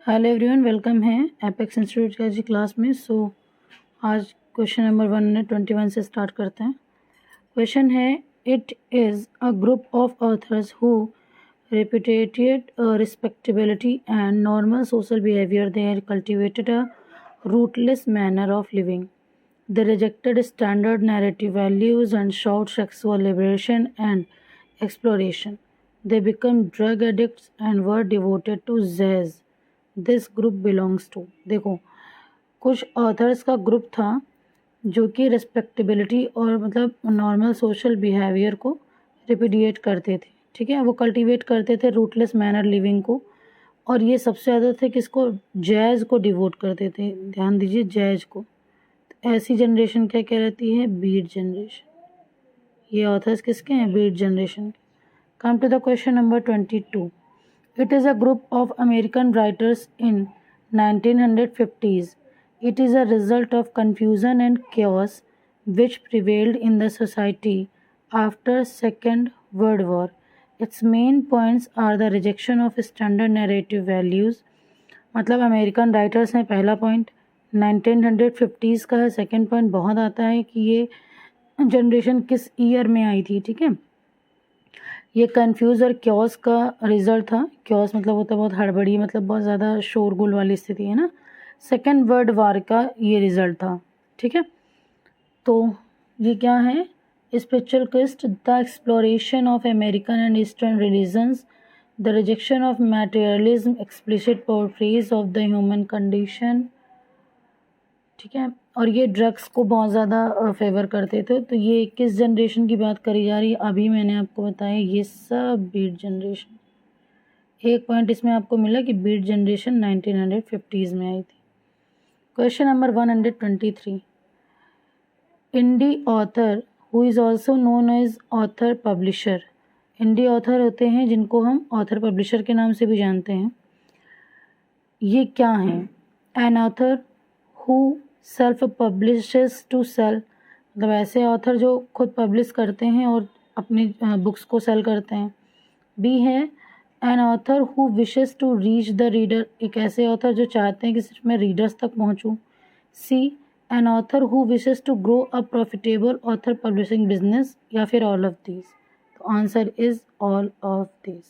Hello everyone, welcome है apex institute की आज की क्लास में। आज क्वेश्चन नंबर 121 से स्टार्ट करते हैं। क्वेश्चन है, it is a group of authors who repudiated respectability and normal social behavior. They had cultivated a rootless manner of living. They rejected standard narrative values and sought sexual liberation and exploration. They became drug addicts and were devoted to jazz. This group belongs to, देखो कुछ authors का group था जो कि respectability और मतलब normal social behaviour को रिपीडिएट करते थे। ठीक है, वो कल्टीवेट करते थे रूटलेस मैनर लिविंग को, और ये सबसे ज़्यादा थे किसको, जैज़ को डिवोट करते थे। ध्यान दीजिए, जैज़ को। तो ऐसी जनरेशन क्या कहलाती है, बीट जनरेशन। ये ऑथर्स किसके हैं, बीट जनरेशन के। Come to the question number 22। It is a group of American writers in 1950s. It is a result of confusion and chaos which prevailed in the society after Second World War. Its main points are the rejection of standard narrative values. मतलब American writers हैं, पहला point 1950s का है। Second point बहुत आता है कि ये जनरेशन किस ईयर में आई थी। ठीक है, ये कंफ्यूज और क्योस का रिजल्ट था। क्योस मतलब होता है बहुत हड़बड़ी, मतलब बहुत ज़्यादा शोरगुल वाली स्थिति है ना। सेकेंड वर्ल्ड वार का ये रिजल्ट था। ठीक है, तो ये क्या है, spiritual quest, the exploration of American and eastern religions, the rejection of materialism, explicit portrays of the human condition. ठीक है, और ये ड्रग्स को बहुत ज़्यादा फेवर करते थे। तो ये किस जनरेशन की बात करी जा रही है, अभी मैंने आपको बताया ये सब बीट जनरेशन। एक पॉइंट इसमें आपको मिला कि बीट जनरेशन 1950s में आई थी। Question number 123। Indie author who is also known as author publisher. Indie author होते हैं जिनको हम ऑथर पब्लिशर के नाम से भी जानते हैं। ये क्या हैं, an author who self publishes to sell, मतलब ऐसे ऑथर जो खुद पब्लिश करते हैं और अपनी बुक्स को सेल करते हैं। बी है an author who wishes to reach the reader, एक ऐसे ऑथर जो चाहते हैं कि सिर्फ मैं रीडर्स तक पहुंचूं। C an author who wishes to grow a profitable author publishing business, या फिर ऑल ऑफ दीज। तो answer is all of these.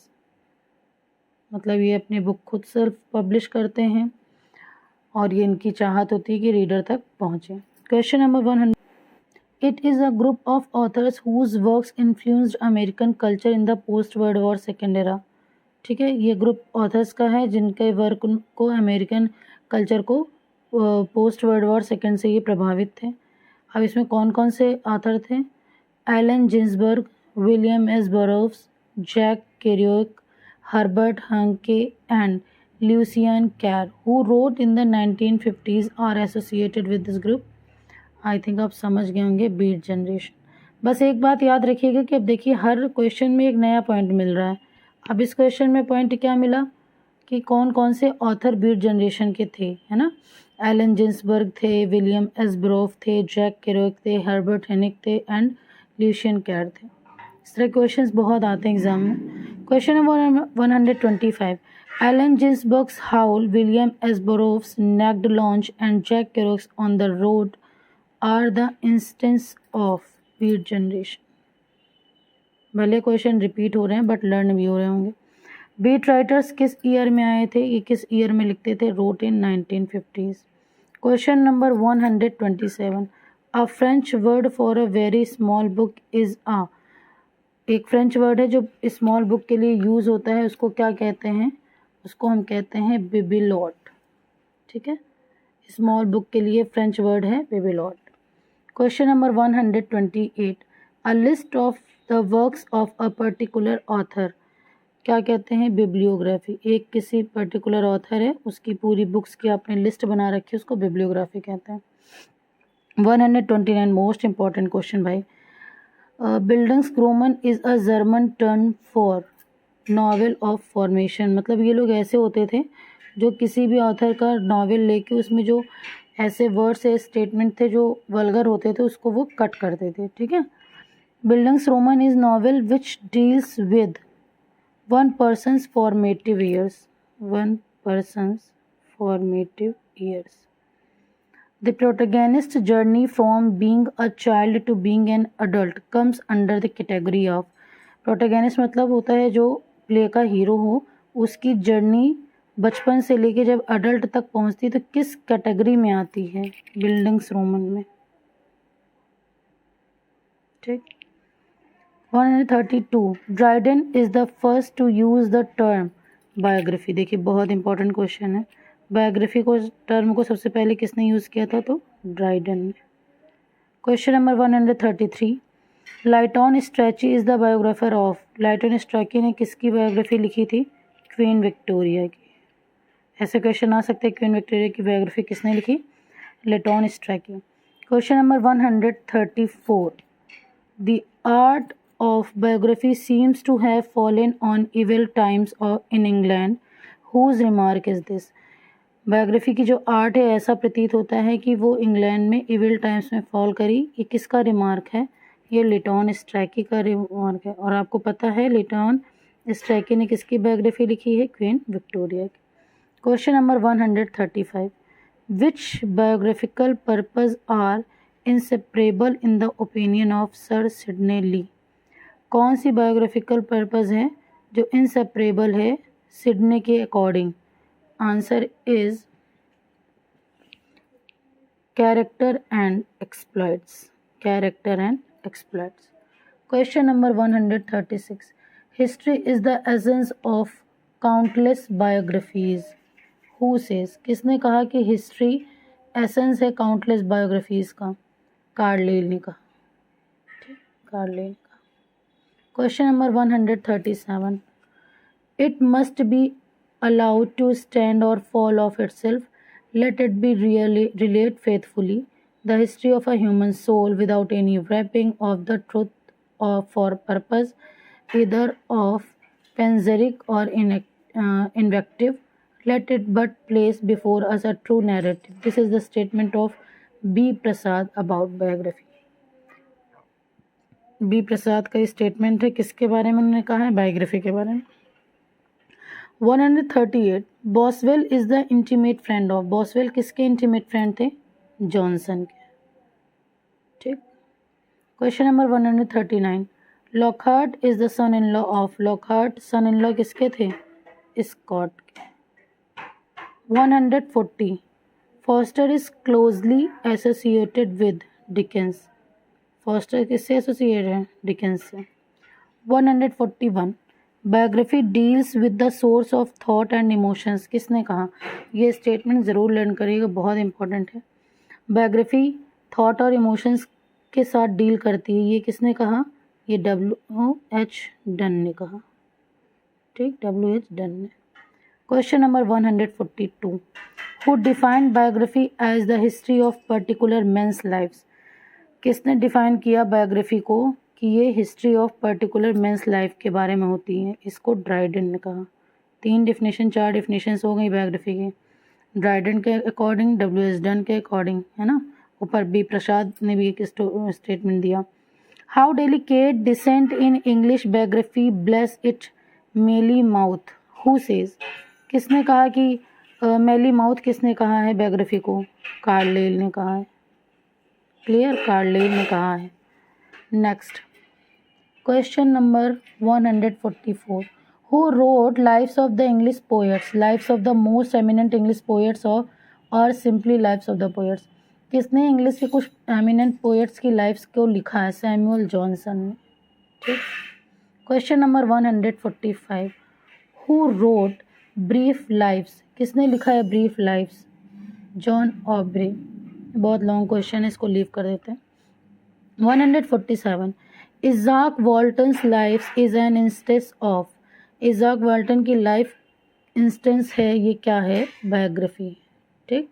मतलब ये अपनी बुक खुद सेल्फ पब्लिश करते हैं और ये इनकी चाहत होती है कि रीडर तक पहुँचे। Question number 100। It is a group of authors whose works influenced American culture in the post world war second era. ठीक है, ये ग्रुप ऑथर्स का है जिनके वर्क को अमेरिकन कल्चर को पोस्ट वर्ल्ड वॉर सेकेंड से ये प्रभावित थे। अब इसमें कौन कौन से ऑथर थे, Allen Ginsberg, William S Burroughs, Jack Kerouac, Herbert Huncke and Lucian Carr, who wrote in the 1950s, are associated with this group. I think आप समझ गए होंगे, बीट जनरेशन। बस एक बात याद रखिएगा कि अब देखिए हर क्वेश्चन में एक नया पॉइंट मिल रहा है। अब इस क्वेश्चन में पॉइंट क्या मिला कि कौन कौन से ऑथर बीट जनरेशन के थे, है ना। एलन जिन्सबर्ग थे, विलियम एस बरोव थे, जैक केरोक थे, हर्बर्ट हेनिक थे एंड ल्यूशियन कैर थे। इस तरह क्वेश्चंस बहुत आते हैं एग्जाम में। Question number 125। Allen Ginsberg's Howl, William S. Burroughs' Nagged Launch, and Jack Kerouac's On the Road are the instance of Beat Generation. भले क्वेश्चन रिपीट हो रहे हैं बट लर्न भी हो रहे होंगे। बीट राइटर्स किस ईयर में आए थे, ये किस ईयर में लिखते थे, wrote in 1950s। Question number 127। A French word for a very small book is a, एक फ्रेंच वर्ड है जो स्मॉल बुक के लिए यूज़ होता है, उसको क्या कहते हैं, उसको हम कहते हैं बिबिलॉट। ठीक है, स्मॉल बुक के लिए फ्रेंच वर्ड है bibelot. Question number 128। A list of the works of a particular author, क्या कहते हैं, बिब्लियोग्राफी। एक किसी पर्टिकुलर ऑथर है, उसकी पूरी बुक्स की आपने लिस्ट बना रखी है, उसको बिब्लियोग्राफी कहते हैं। 129 मोस्ट इंपॉर्टेंट क्वेश्चन भाई। Bildungsroman is a German term for novel of formation, मतलब ये लोग ऐसे होते थे जो किसी भी ऑथर का नॉवेल लेके उसमें जो ऐसे वर्ड्स या स्टेटमेंट थे जो वल्गर होते थे उसको वो कट करते थे। ठीक है, Bildungsroman is novel which deals with one person's formative years, one person's formative years. The protagonist's journey from being a child to being an adult comes under the category of. protagonist मतलब होता है जो play का hero हो, उसकी journey बचपन से लेके जब अडल्ट तक पहुंचती तो किस कैटेगरी में आती है? बिल्डिंग्स रोमन में. ठीक. 132. Dryden is the first to use the term biography. देखिए बहुत इंपॉर्टेंट क्वेश्चन है. बायोग्राफी को टर्म को सबसे पहले किसने यूज किया था? तो ड्राइडन ने. Question number 133. Lytton Strachey is the biographer of. Lytton Strachey ने किसकी बायोग्राफी लिखी थी? क्वीन विक्टोरिया की. ऐसे क्वेश्चन आ सकते हैं. क्वीन विक्टोरिया की बायोग्राफी किसने लिखी? Lytton Strachey. Question number 134. The art of biography seems to have fallen on evil times in England. Whose remark is this? Biography की जो आर्ट है ऐसा प्रतीत होता है कि वो इंग्लैंड में इविल टाइम्स में फॉल करी. ये किसका रिमार्क है? ये लिटन स्ट्रैकी का रिमार्क है. और आपको पता है लिटन स्ट्रैकी ने किसकी बायोग्राफी लिखी है? क्वीन विक्टोरिया की. Question number 135. Which biographical purpose are inseparable in the opinion of sir Sidney Lee. कौन सी बायोग्राफिकल पर्पस है जो इनसेपरेबल है सिडनी के according? Answer is character and exploits. Character and exploits. Question number 136. History is the essence of countless biographies. Who says. किसने कहा कि history essence है काउंटलेस बायोग्राफीज का? कार्लाइल ने कहा. ठीक, Carlisle. Question number 137. It must be allowed to stand or fall of itself. Let it be relate faithfully the history of a human soul without any wrapping of the truth or for purpose either of panegyric or invective. Let it but place before us a true narrative. This is the statement of B. Prasad about biography. B Prasad का statement है. किसके बारे में उन्होंने कहा है? Biography के बारे में. 138. Boswell is the intimate friend of. Boswell किसके इंटीमेट फ्रेंड थे? जॉनसन के. ठीक. Question number 139. Lockhart is the son in law of. Lockhart son in law किसके थे? स्कॉट के. 140. Forster is closely associated with Dickens. Forster किससे associated है? Dickens से. 141. Biography deals with the source of thought and emotions. किसने कहा? ये statement ज़रूर लर्न करिएगा, बहुत इंपॉर्टेंट है. बायोग्राफी थॉट और इमोशंस के साथ डील करती है. ये किसने कहा? ये W.H. डन ने कहा. ठीक, W.H. डन ने. Question number 142. Who defined biography as the history of particular men's lives. किसने डिफाइन किया बायोग्राफी को कि ये history of particular men's life के बारे में होती है? इसको ड्राइडन ने कहा. 3 डेफिनेशन 4 डेफिनेशंस हो गई बायोग्राफी की. ड्राइडन के अकॉर्डिंग, W.H. डन के अकॉर्डिंग, है ना. ऊपर बी प्रसाद ने भी एक स्टेटमेंट दिया. How delicate decent in English biography bless it mealy mouth. Who says. किसने कहा कि मेली माउथ किसने कहा है बायोग्राफी को? कार्लाइल ने कहा है. क्लियर, कार्लाइल ने कहा है. Next question number 144. Who wrote lives of the English poets. Lives of the most eminent English poets और simply lives of the poets. किसने इंग्लिश के कुछ एमिनेंट पोएट्स की लाइव्स को लिखा है? सैमुअल जॉनसन ने. ठीक. Question number 145. Who wrote brief lives. किसने लिखा है ब्रीफ लाइव्स? John Aubrey. बहुत लॉन्ग क्वेश्चन है, इसको लीव कर देते हैं. 147. Izaak Walton's life is an instance of. Izaak Walton की लाइफ इंस्टेंस है, ये क्या है? बायोग्राफी. ठीक.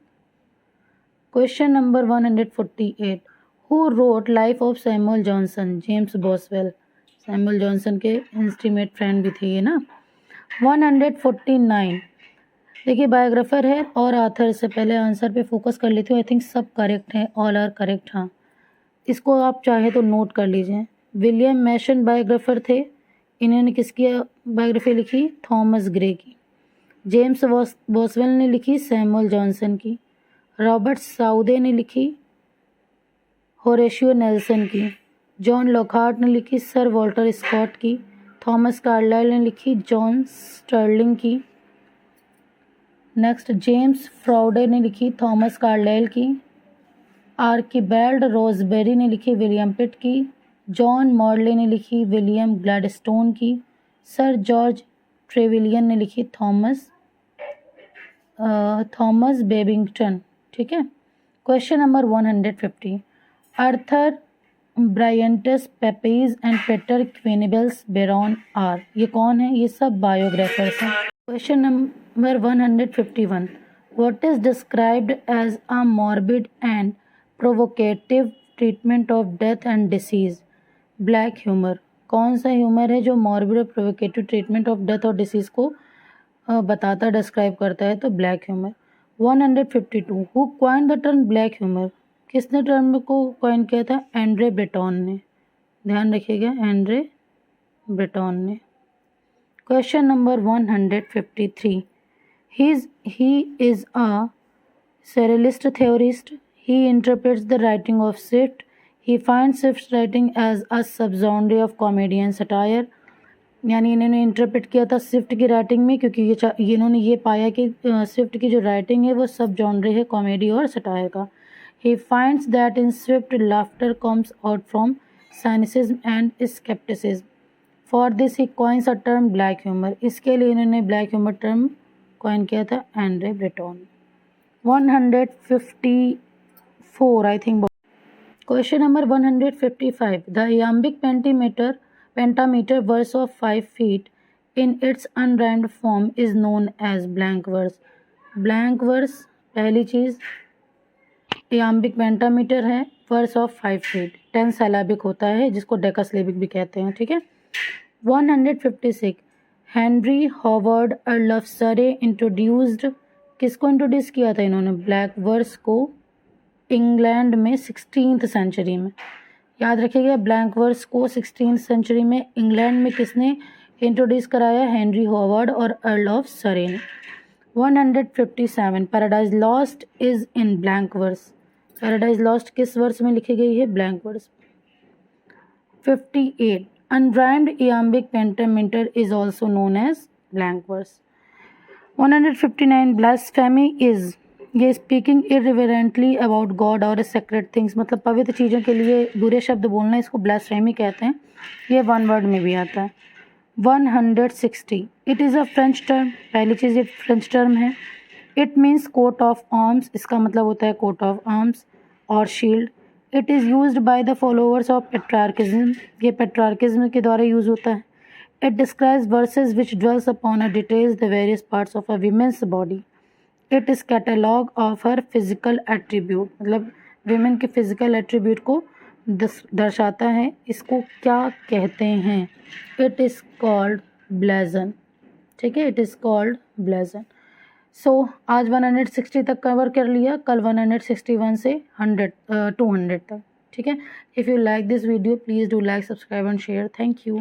Question number 148. Who wrote life of Samuel Johnson. James Boswell. Samuel Johnson के इंस्टीमेट फ्रेंड भी थे ये ना. 149. देखिए बायोग्राफर है और आथर से पहले आंसर पे फोकस कर लेती हूँ. आई थिंक सब करेक्ट है, ऑल आर करेक्ट. हाँ, इसको आप चाहे तो नोट कर लीजिए. विलियम मैशन बायोग्राफर थे. इन्होंने किसकी बायोग्राफी लिखी? थॉमस ग्रे की. जेम्स बॉसवेल ने लिखी सैमुअल जॉनसन की, रॉबर्ट साउदे ने लिखी होरेशियो नेल्सन की, जॉन लॉकहार्ट ने लिखी सर वॉल्टर स्कॉट की, थॉमस कार्लाइल ने लिखी जॉन स्टर्लिंग की, नेक्स्ट जेम्स फ्राउडे ने लिखी थॉमस कार्लाइल की, आर्किबाल्ड रोजबेरी ने लिखी विलियम पिट की, जॉन मॉडले ने लिखी विलियम ग्लैडस्टोन की, सर जॉर्ज ट्रेविलियन ने लिखी थॉमस बेबिंगटन। ठीक है। Question number 150, Arthur Bryant's Pepys and Peter Quennell's Byron are, ये कौन है? ये सब बायोग्राफर्स हैं। Question number 151, what is described as a morbid and provocative treatment of death and disease? Black humour. कौन सा ह्यूमर है जो मॉर्बिड और प्रोवोकेटिव ट्रीटमेंट ऑफ डेथ और डिसीज को बताता डिस्क्राइब करता है? तो black humour. 152, who coined the term black humour? किसने टर्म को कॉइन किया था? एंड्रे ब्रेटॉन ने। ध्यान रखिएगा, एंड्रे ब्रेटॉन ने। Question number 153, he is a surrealist theorist. He interprets the writing of Swift. He finds Swift's writing as a subgenre of comedy and satire. यानी इन्होंने इंटरप्रेट किया था स्विफ्ट की राइटिंग में, क्योंकि इन्होंने ये पाया कि स्विफ्ट की जो राइटिंग है वो सब जॉनरे है कॉमेडी और सटायर का। He finds that in Swift laughter comes out from cynicism and scepticism. For this he coins a term black humour. इसके लिए इन्होंने ब्लैक ह्यूमर टर्म कॉइन किया था Andre Breton. 154 I think. Question number 155, the iambic pentameter verse of 5 feet in its unrhymed form is known as blank verse. Blank verse पहली चीज़ iambic pentameter है, verse of 5 feet 10 syllabic होता है, जिसको डेकासिलेबिक भी कहते हैं। ठीक है। 156, हेनरी हॉवर्ड अर्ल ऑफ सरे इंट्रोड्यूस्ड, किसको इंट्रोड्यूस किया था इन्होंने? ब्लैक वर्स को इंग्लैंड में 16th सेंचुरी में। याद रखिएगा, ब्लैंक वर्स को 16th सेंचुरी में इंग्लैंड में किसने इंट्रोड्यूस कराया? हेनरी हॉवर्ड और अर्ल ऑफ सरे ने। 157, Paradise Lost is in blank verse. Paradise Lost किस वर्स में लिखी गई है? Blank verse. 58, unrhymed iambic pentameter is also known as blank verse. 159, blasphemy is ये स्पीकिंग irreverently about God और sacred things, मतलब पवित्र चीज़ों के लिए बुरे शब्द बोलना, इसको ब्लास्फेमी कहते हैं। ये वन वर्ड में भी आता है। 160, it is a French term. पहली चीज़, ये फ्रेंच टर्म है। It means coat of arms, इसका मतलब होता है कोट ऑफ आर्म्स और shield. It is used by the followers of Petrarchism, ये पेट्रार्किज्म के द्वारा यूज़ होता है। It describes verses which dwells upon a details the various parts of a women's body. It is catalogue of her physical attribute, मतलब women के physical attribute को दर्शाता है। इसको क्या कहते हैं? It is called blazon. ठीक है, it is called blazon. So आज 160 तक कवर कर लिया, कल 161 से 200 तक। ठीक है। If you like this video please do like, subscribe and share. Thank you.